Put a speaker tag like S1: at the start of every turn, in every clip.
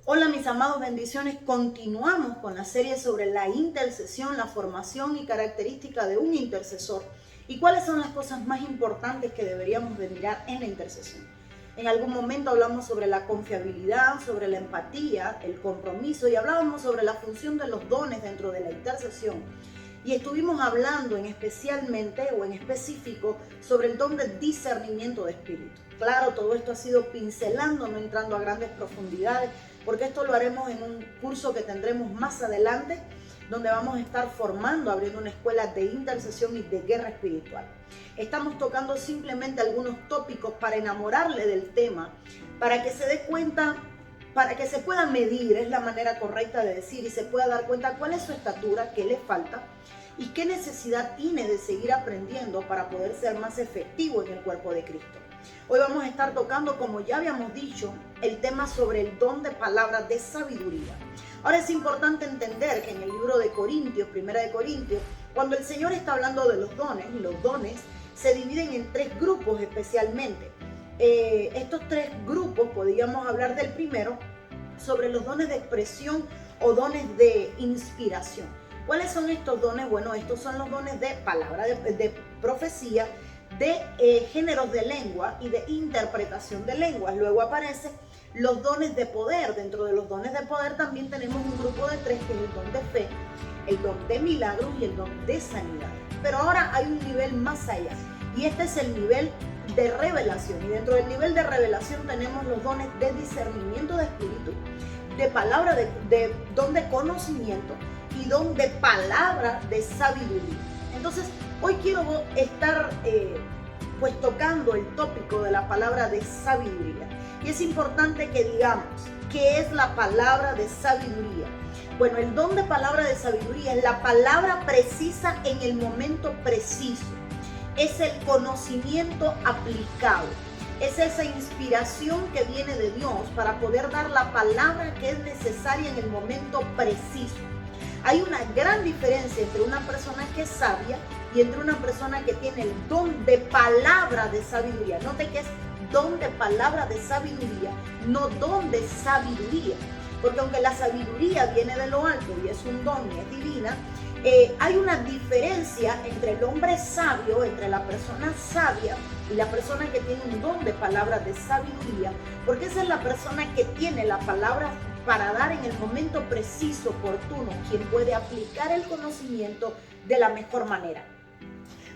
S1: Hola mis amados, bendiciones. Continuamos con la serie sobre la intercesión, la formación y características de un intercesor y cuáles son las cosas más importantes que deberíamos de mirar en la intercesión. En algún momento hablamos sobre la confiabilidad, sobre la empatía, el compromiso y hablábamos sobre la función de los dones dentro de la intercesión. Y estuvimos hablando en específico sobre el don de discernimiento de espíritu. Claro, todo esto ha sido pincelando, no entrando a grandes profundidades, porque esto lo haremos en un curso que tendremos más adelante, donde vamos a estar formando, abriendo una escuela de intercesión y de guerra espiritual. Estamos tocando simplemente algunos tópicos para enamorarle del tema, para que se dé cuenta, para que se pueda medir, es la manera correcta de decir, y se pueda dar cuenta cuál es su estatura, qué le falta y qué necesidad tiene de seguir aprendiendo para poder ser más efectivo en el cuerpo de Cristo. Hoy vamos a estar tocando, como ya habíamos dicho, el tema sobre el don de palabra de sabiduría. Ahora es importante entender que en el libro de Corintios, Primera de Corintios, cuando el Señor está hablando de los dones se dividen en tres grupos especialmente. Estos tres grupos, podríamos hablar del primero, sobre los dones de expresión o dones de inspiración. ¿Cuáles son estos dones? Bueno, estos son los dones de palabra, de profecía, de géneros de lengua y de interpretación de lenguas. Luego aparecen los dones de poder. Dentro de los dones de poder también tenemos un grupo de tres, que es el don de fe, el don de milagros y el don de sanidad. Pero ahora hay un nivel más allá, y este es el nivel de revelación. Y dentro del nivel de revelación tenemos los dones de discernimiento de espíritu, de palabra, de don de conocimiento y don de palabra de sabiduría. Entonces, hoy quiero estar tocando el tópico de la palabra de sabiduría. Y es importante que digamos, ¿qué es la palabra de sabiduría? Bueno, el don de palabra de sabiduría es la palabra precisa en el momento preciso. Es el conocimiento aplicado. Es esa inspiración que viene de Dios para poder dar la palabra que es necesaria en el momento preciso. Hay una gran diferencia entre una persona que es sabia y entre una persona que tiene el don de palabra de sabiduría. Note que es don de palabra de sabiduría, no don de sabiduría. Porque aunque la sabiduría viene de lo alto y es un don y es divina, hay una diferencia entre el hombre sabio, entre la persona sabia y la persona que tiene un don de palabra de sabiduría, porque esa es la persona que tiene la palabra para dar en el momento preciso, oportuno, quien puede aplicar el conocimiento de la mejor manera.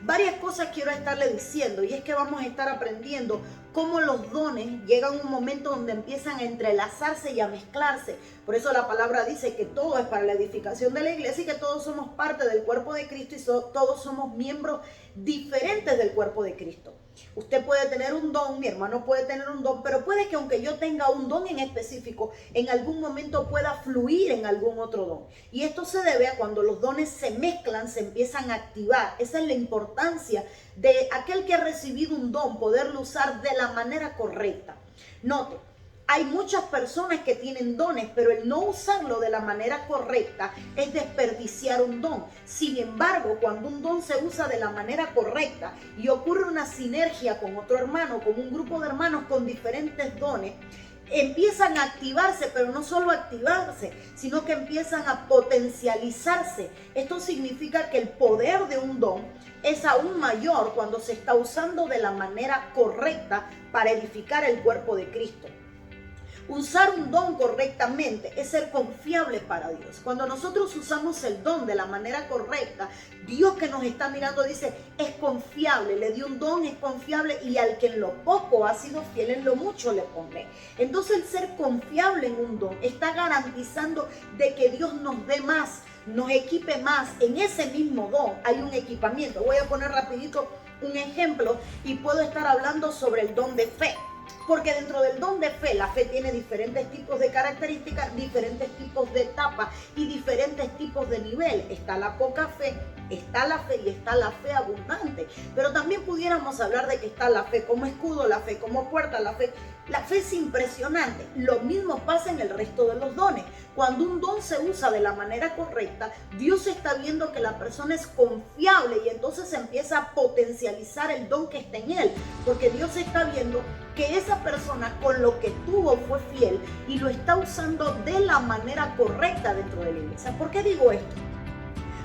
S1: Varias cosas quiero estarle diciendo, y es que vamos a estar aprendiendo cómo los dones llegan a un momento donde empiezan a entrelazarse y a mezclarse. Por eso la palabra dice que todo es para la edificación de la iglesia y que todos somos parte del cuerpo de Cristo y todos somos miembros diferentes del cuerpo de Cristo. Usted puede tener un don, mi hermano puede tener un don, pero puede que aunque yo tenga un don en específico, en algún momento pueda fluir en algún otro don. Y esto se debe a cuando los dones se mezclan, se empiezan a activar. Esa es la importancia de aquel que ha recibido un don, poderlo usar de la manera correcta. Note, hay muchas personas que tienen dones, pero el no usarlo de la manera correcta es desperdiciar un don. Sin embargo, cuando un don se usa de la manera correcta y ocurre una sinergia con otro hermano, con un grupo de hermanos con diferentes dones, empiezan a activarse, pero no solo activarse, sino que empiezan a potencializarse. Esto significa que el poder de un don es aún mayor cuando se está usando de la manera correcta para edificar el cuerpo de Cristo. Usar un don correctamente es ser confiable para Dios. Cuando nosotros usamos el don de la manera correcta, Dios que nos está mirando dice, es confiable, le dio un don, es confiable, y al que en lo poco ha sido fiel, en lo mucho le pondré. Entonces el ser confiable en un don está garantizando de que Dios nos dé más, nos equipe más. En ese mismo don hay un equipamiento. Voy a poner rapidito un ejemplo y puedo estar hablando sobre el don de fe. Porque dentro del don de fe, la fe tiene diferentes tipos de características, diferentes tipos de etapas y diferentes tipos de nivel. Está la poca fe, está la fe y está la fe abundante. Pero también pudiéramos hablar de que está la fe como escudo, la fe como puerta, la fe es impresionante. Lo mismo pasa en el resto de los dones. Cuando un don se usa de la manera correcta, Dios está viendo que la persona es confiable y entonces empieza a potencializar el don que está en él. Porque Dios está viendo que esa persona con lo que tuvo fue fiel y lo está usando de la manera correcta dentro de la iglesia. ¿Por qué digo esto?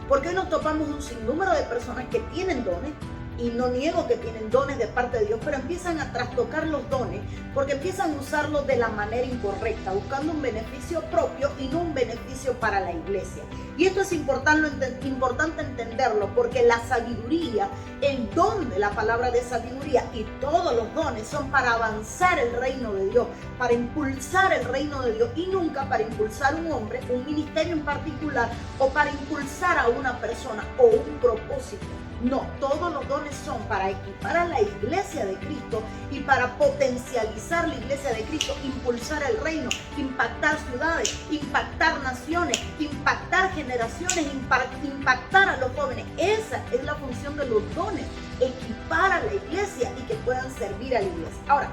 S1: Porque hoy nos topamos un sinnúmero de personas que tienen dones, y no niego que tienen dones de parte de Dios, pero empiezan a trastocar los dones porque empiezan a usarlos de la manera incorrecta, buscando un beneficio propio y no un beneficio para la iglesia. Y esto es importante entenderlo, porque la sabiduría, el don de la palabra de sabiduría y todos los dones son para avanzar el reino de Dios, para impulsar el reino de Dios, y nunca para impulsar un hombre, un ministerio en particular, o para impulsar a una persona o un propósito. No, todos los dones son para equipar a la iglesia de Cristo y para potencializar la iglesia de Cristo, impulsar el reino, impactar ciudades, impactar naciones, impactar generaciones, impactar a los jóvenes. Esa es la función de los dones, equipar a la iglesia y que puedan servir a la iglesia. Ahora,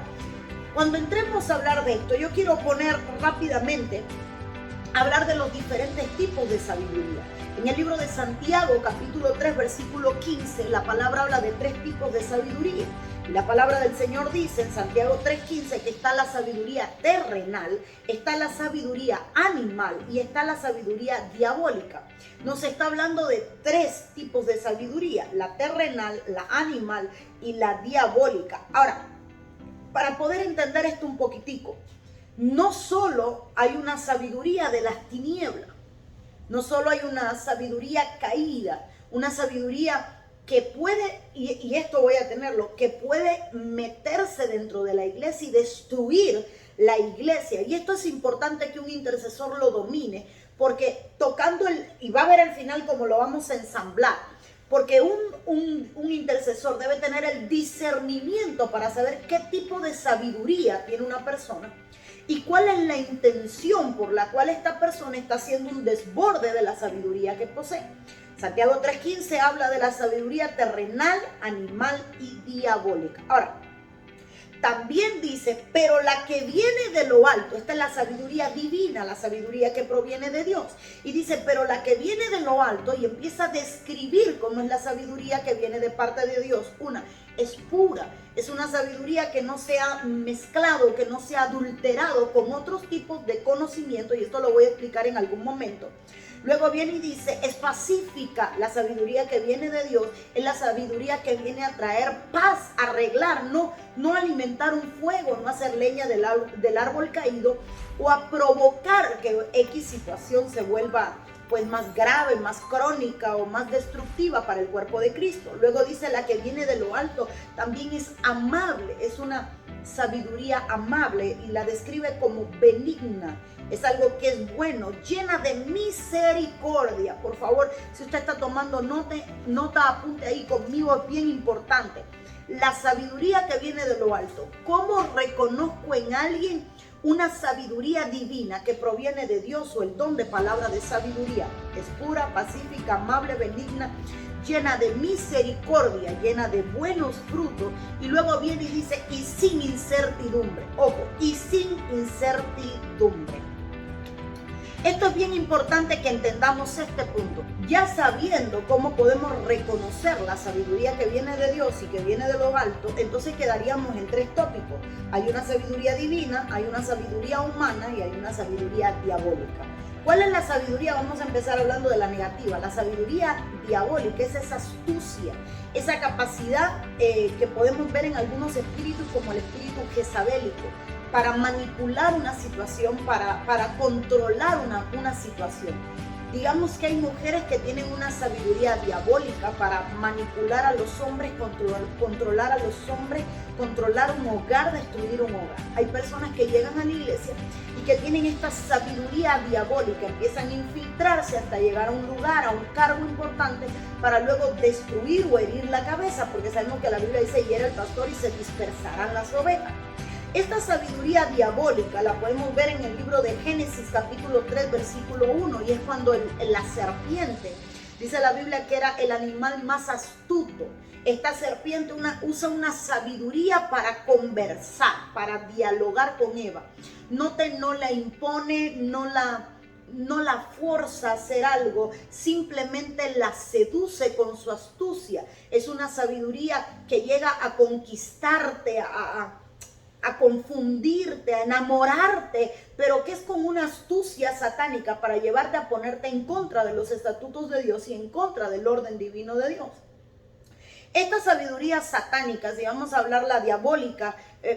S1: cuando entremos a hablar de esto, yo quiero poner rápidamente hablar de los diferentes tipos de sabiduría. En el libro de Santiago, capítulo 3, versículo 15, la palabra habla de 3 tipos de sabiduría. Y la palabra del Señor dice en Santiago 3:15 que está la sabiduría terrenal, está la sabiduría animal y está la sabiduría diabólica. Nos está hablando de 3 tipos de sabiduría: la terrenal, la animal y la diabólica. Ahora, para poder entender esto un poquitico, no solo hay una sabiduría de las tinieblas, no solo hay una sabiduría caída, una sabiduría que puede, y esto voy a tenerlo, que puede meterse dentro de la iglesia y destruir la iglesia. Y esto es importante que un intercesor lo domine, porque tocando y va a ver al final cómo lo vamos a ensamblar, porque un intercesor debe tener el discernimiento para saber qué tipo de sabiduría tiene una persona y cuál es la intención por la cual esta persona está haciendo un desborde de la sabiduría que posee. Santiago 3:15 habla de la sabiduría terrenal, animal y diabólica. Ahora, también dice, pero la que viene de lo alto, esta es la sabiduría divina, la sabiduría que proviene de Dios. Y dice, pero la que viene de lo alto, y empieza a describir cómo es la sabiduría que viene de parte de Dios. Una, es pura, es una sabiduría que no se ha mezclado, que no se ha adulterado con otros tipos de conocimiento, y esto lo voy a explicar en algún momento. Luego viene y dice, es pacífica. La sabiduría que viene de Dios es la sabiduría que viene a traer paz, a arreglar, no alimentar un fuego, no hacer leña del árbol caído, o a provocar que X situación se vuelva pues más grave, más crónica o más destructiva para el cuerpo de Cristo. Luego dice, la que viene de lo alto también es amable, es una sabiduría amable y la describe como benigna. Es algo que es bueno, llena de misericordia. Por favor, si usted está tomando nota, apunte ahí conmigo, es bien importante. La sabiduría que viene de lo alto. ¿Cómo reconozco en alguien una sabiduría divina que proviene de Dios o el don de palabra de sabiduría? Es pura, pacífica, amable, benigna, llena de misericordia, llena de buenos frutos. Y luego viene y dice, y sin incertidumbre. Ojo, y sin incertidumbre. Esto es bien importante que entendamos este punto. Ya sabiendo cómo podemos reconocer la sabiduría que viene de Dios y que viene de lo alto, entonces quedaríamos en 3 tópicos. Hay una sabiduría divina, hay una sabiduría humana y hay una sabiduría diabólica. ¿Cuál es la sabiduría? Vamos a empezar hablando de la negativa. La sabiduría diabólica es esa astucia, esa capacidad que podemos ver en algunos espíritus, como el espíritu jezabélico, para manipular una situación, para controlar una situación. Digamos que hay mujeres que tienen una sabiduría diabólica para manipular a los hombres, controlar a los hombres, controlar un hogar, destruir un hogar. Hay personas que llegan a la iglesia y que tienen esta sabiduría diabólica, empiezan a infiltrarse hasta llegar a un lugar, a un cargo importante, para luego destruir o herir la cabeza, porque sabemos que la Biblia dice, hiere el pastor y se dispersarán las ovejas. Esta sabiduría diabólica la podemos ver en el libro de Génesis capítulo 3 versículo 1, y es cuando la serpiente, dice la Biblia que era el animal más astuto. Esta serpiente usa una sabiduría para conversar, para dialogar con Eva. Noten, no la impone, no la fuerza a hacer algo, simplemente la seduce con su astucia. Es una sabiduría que llega a conquistarte, a confundirte, a enamorarte, pero que es con una astucia satánica para llevarte a ponerte en contra de los estatutos de Dios y en contra del orden divino de Dios. Esta sabiduría satánica, si vamos a hablar la diabólica,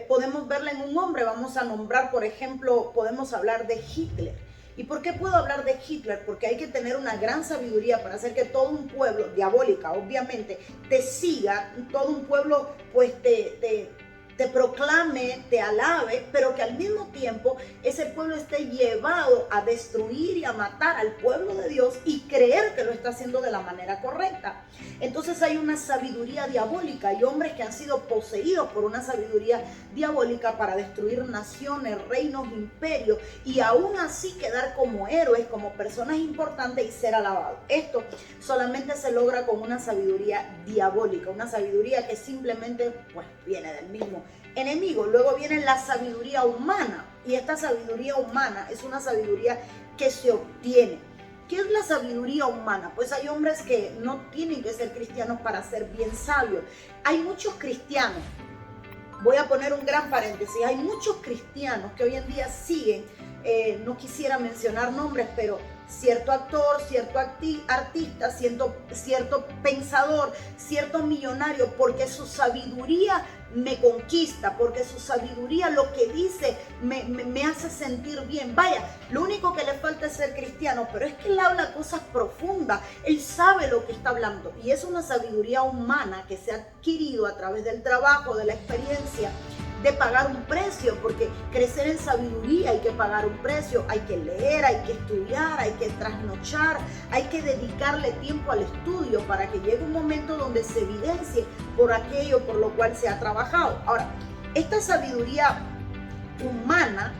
S1: podemos verla en un hombre. Vamos a nombrar, por ejemplo, podemos hablar de Hitler. ¿Y por qué puedo hablar de Hitler? Porque hay que tener una gran sabiduría para hacer que todo un pueblo, diabólica obviamente, te siga, todo un pueblo pues te proclame, te alabe, pero que al mismo tiempo ese pueblo esté llevado a destruir y a matar al pueblo de Dios y creer que lo está haciendo de la manera correcta. Entonces hay una sabiduría diabólica, hay hombres que han sido poseídos por una sabiduría diabólica para destruir naciones, reinos, imperios y aún así quedar como héroes, como personas importantes y ser alabados. Esto solamente se logra con una sabiduría diabólica, una sabiduría que simplemente pues viene del mismo enemigo. Luego viene la sabiduría humana, y esta sabiduría humana es una sabiduría que se obtiene. ¿Qué es la sabiduría humana? Pues hay hombres que no tienen que ser cristianos para ser bien sabios. Hay muchos cristianos, voy a poner un gran paréntesis, hay muchos cristianos que hoy en día siguen, no quisiera mencionar nombres, pero cierto actor, cierto artista, cierto pensador, cierto millonario, porque su sabiduría me conquista, porque su sabiduría lo que dice me hace sentir bien. Vaya, lo único que le falta es ser cristiano, pero es que él habla cosas profundas, él sabe lo que está hablando y es una sabiduría humana que se ha adquirido a través del trabajo, de la experiencia, de pagar un precio, porque crecer en sabiduría hay que pagar un precio, hay que leer, hay que estudiar, hay que trasnochar, hay que dedicarle tiempo al estudio para que llegue un momento donde se evidencie por aquello por lo cual se ha trabajado. Ahora, esta sabiduría humana,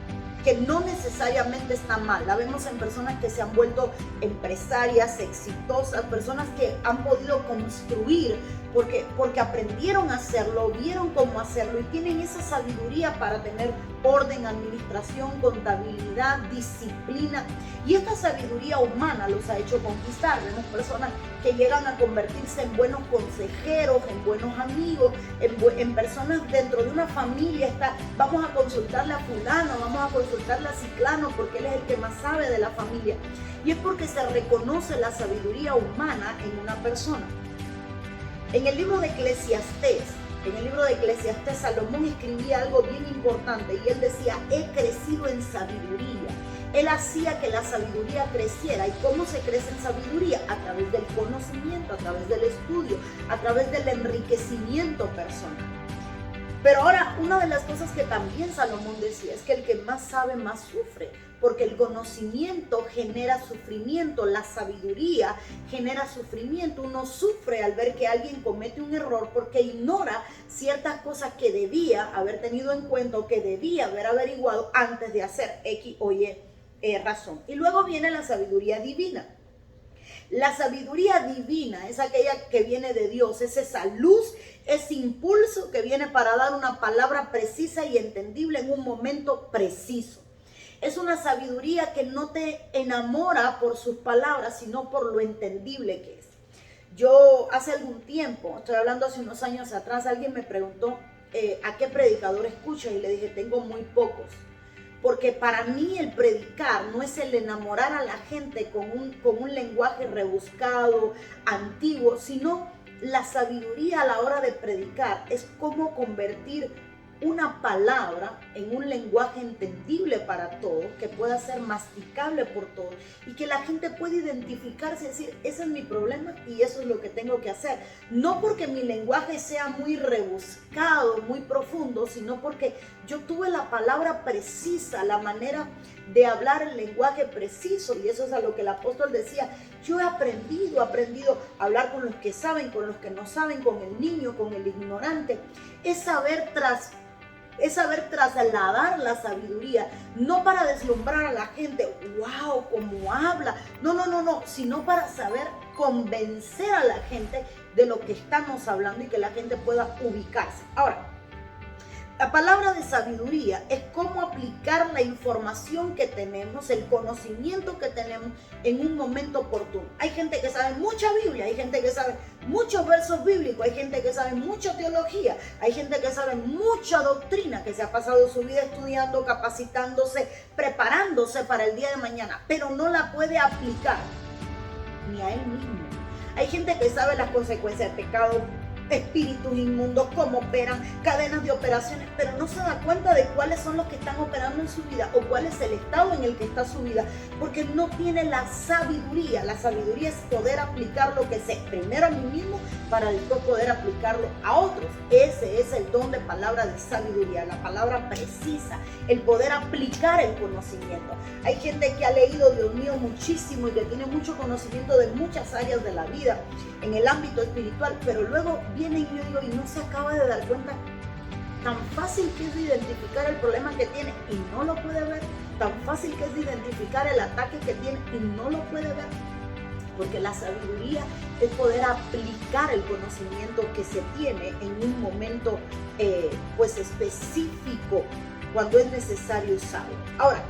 S1: que no necesariamente está mal, la vemos en personas que se han vuelto empresarias exitosas, personas que han podido construir porque aprendieron a hacerlo, vieron cómo hacerlo y tienen esa sabiduría para tener orden, administración, contabilidad, disciplina. Y esta sabiduría humana los ha hecho conquistar. Vemos personas que llegan a convertirse en buenos consejeros, en buenos amigos, en personas dentro de una familia. Vamos a consultarle a fulano, vamos a consultarle a ciclano porque él es el que más sabe de la familia. Y es porque se reconoce la sabiduría humana en una persona. En el libro de Eclesiastés, Salomón escribía algo bien importante y él decía: he crecido en sabiduría. Él hacía que la sabiduría creciera. ¿Y cómo se crece en sabiduría? A través del conocimiento, a través del estudio, a través del enriquecimiento personal. Pero ahora, una de las cosas que también Salomón decía es que el que más sabe, más sufre, porque el conocimiento genera sufrimiento, la sabiduría genera sufrimiento. Uno sufre al ver que alguien comete un error porque ignora ciertas cosas que debía haber tenido en cuenta o que debía haber averiguado antes de hacer X o Y razón. Y luego viene la sabiduría divina. La sabiduría divina es aquella que viene de Dios, es esa luz, ese impulso que viene para dar una palabra precisa y entendible en un momento preciso. Es una sabiduría que no te enamora por sus palabras, sino por lo entendible que es. Yo hace algún tiempo, estoy hablando hace unos años atrás, alguien me preguntó ¿a qué predicador escuchas? Y le dije, tengo muy pocos. Porque para mí el predicar no es el enamorar a la gente con un lenguaje rebuscado, antiguo, sino la sabiduría a la hora de predicar es cómo convertir una palabra en un lenguaje entendible para todos, que pueda ser masticable por todos y que la gente pueda identificarse y decir, ese es mi problema y eso es lo que tengo que hacer. No porque mi lenguaje sea muy rebuscado, muy profundo, sino porque yo tuve la palabra precisa, la manera de hablar el lenguaje preciso, y eso es a lo que el apóstol decía. Yo he aprendido a hablar con los que saben, con los que no saben, con el niño, con el ignorante. Es saber trasladar la sabiduría, no para deslumbrar a la gente, wow, cómo habla, no, sino para saber convencer a la gente de lo que estamos hablando y que la gente pueda ubicarse. Ahora, La palabra de sabiduría es cómo aplicar la información que tenemos, el conocimiento que tenemos en un momento oportuno. Hay gente que sabe mucha Biblia, hay gente que sabe muchos versos bíblicos, hay gente que sabe mucha teología, hay gente que sabe mucha doctrina, que se ha pasado su vida estudiando, capacitándose, preparándose para el día de mañana, pero no la puede aplicar ni a él mismo. Hay gente que sabe las consecuencias del pecado, espíritus inmundos, cómo operan, cadenas de operaciones, pero no se da cuenta de cuáles son los que están operando en su vida o cuál es el estado en el que está su vida, porque no tiene la sabiduría. La sabiduría es poder aplicar lo que sé primero a mí mismo para después poder aplicarlo a otros. Ese es el don de palabra de sabiduría, la palabra precisa, el poder aplicar el conocimiento. Hay gente que ha leído, Dios mío, muchísimo y que tiene mucho conocimiento de muchas áreas de la vida en el ámbito espiritual, pero luego viene y yo digo, y no se acaba de dar cuenta tan fácil que es de identificar el problema que tiene y no lo puede ver, tan fácil que es de identificar el ataque que tiene y no lo puede ver, porque la sabiduría es poder aplicar el conocimiento que se tiene en un momento pues específico, cuando es necesario usarlo. Ahora,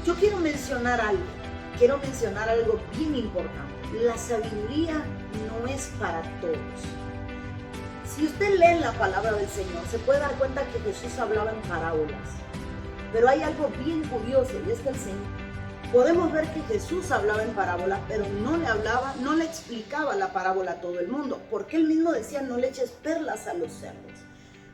S1: yo quiero mencionar algo bien importante. La sabiduría no es para todos. Si usted lee la palabra del Señor, se puede dar cuenta que Jesús hablaba en parábolas. Pero hay algo bien curioso, y es que el Señor, podemos ver que Jesús hablaba en parábolas, pero no le explicaba la parábola a todo el mundo, porque él mismo decía, no le eches perlas a los cerdos.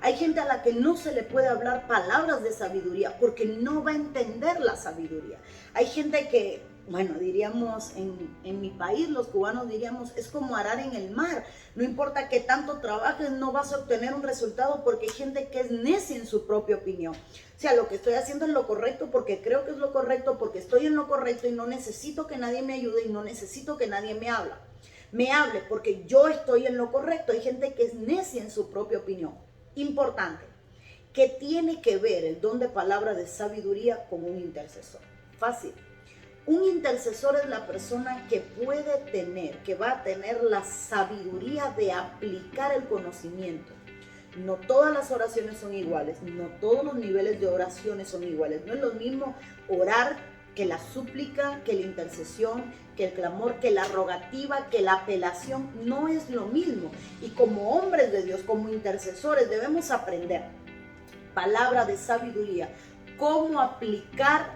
S1: Hay gente a la que no se le puede hablar palabras de sabiduría porque no va a entender la sabiduría. Hay gente que, bueno, diríamos en mi país, los cubanos diríamos, es como arar en el mar. No importa que tanto trabajes, no vas a obtener un resultado porque hay gente que es necia en su propia opinión. O sea, lo que estoy haciendo es lo correcto porque creo que es lo correcto, porque estoy en lo correcto y no necesito que nadie me ayude y no necesito que nadie me hable porque yo estoy en lo correcto. Hay gente que es necia en su propia opinión. Importante, ¿qué tiene que ver el don de palabra de sabiduría con un intercesor? Fácil. Un intercesor es la persona que va a tener la sabiduría de aplicar el conocimiento. No todas las oraciones son iguales, no todos los niveles de oraciones son iguales. No es lo mismo orar que la súplica, que la intercesión, que el clamor, que la rogativa, que la apelación. No es lo mismo. Y como hombres de Dios, como intercesores, debemos aprender palabra de sabiduría, cómo aplicar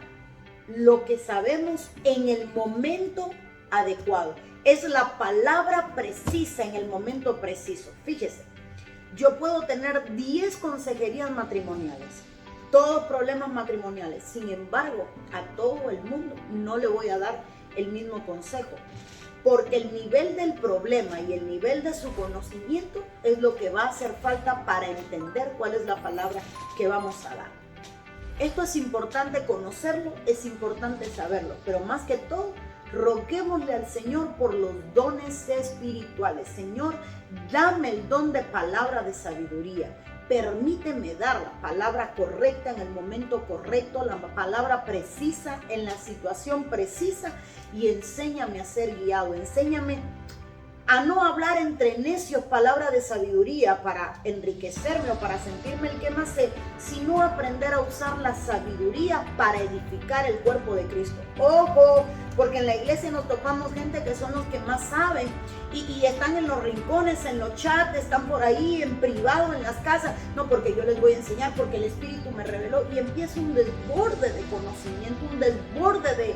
S1: lo que sabemos en el momento adecuado. Es la palabra precisa en el momento preciso. Fíjese, yo puedo tener 10 consejerías matrimoniales, todos problemas matrimoniales. Sin embargo, a todo el mundo no le voy a dar el mismo consejo, porque el nivel del problema y el nivel de su conocimiento es lo que va a hacer falta para entender cuál es la palabra que vamos a dar. Esto es importante conocerlo, es importante saberlo, pero más que todo, roguémosle al Señor por los dones espirituales. Señor, dame el don de palabra de sabiduría. Permíteme dar la palabra correcta en el momento correcto, la palabra precisa en la situación precisa, y enséñame a ser guiado. Enséñame a no hablar entre necios palabra de sabiduría para enriquecerme o para sentirme el que más sé, sino aprender a usar la sabiduría para edificar el cuerpo de Cristo. Ojo, porque en la iglesia nos topamos gente que son los que más saben y están en los rincones, en los chats, están por ahí en privado, en las casas. No, porque yo les voy a enseñar, porque el Espíritu me reveló, y empieza un desborde de conocimiento, un desborde de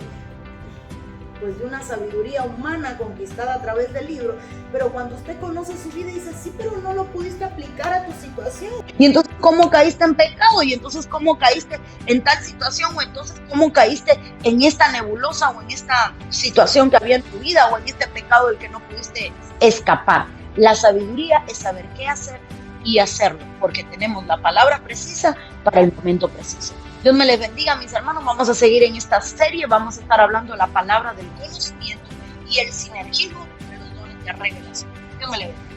S1: una sabiduría humana conquistada a través del libro. Pero cuando usted conoce su vida y dice, sí, pero no lo pudiste aplicar a tu situación. Y entonces, ¿cómo caíste en pecado? Y entonces, ¿cómo caíste en tal situación? O entonces, ¿cómo caíste en esta nebulosa o en esta situación que había en tu vida o en este pecado del que no pudiste escapar? La sabiduría es saber qué hacer y hacerlo, porque tenemos la palabra precisa para el momento preciso. Dios me les bendiga, mis hermanos. Vamos a seguir en esta serie. Vamos a estar hablando de la palabra del conocimiento y el sinergismo de los dones de revelación. Dios me les bendiga.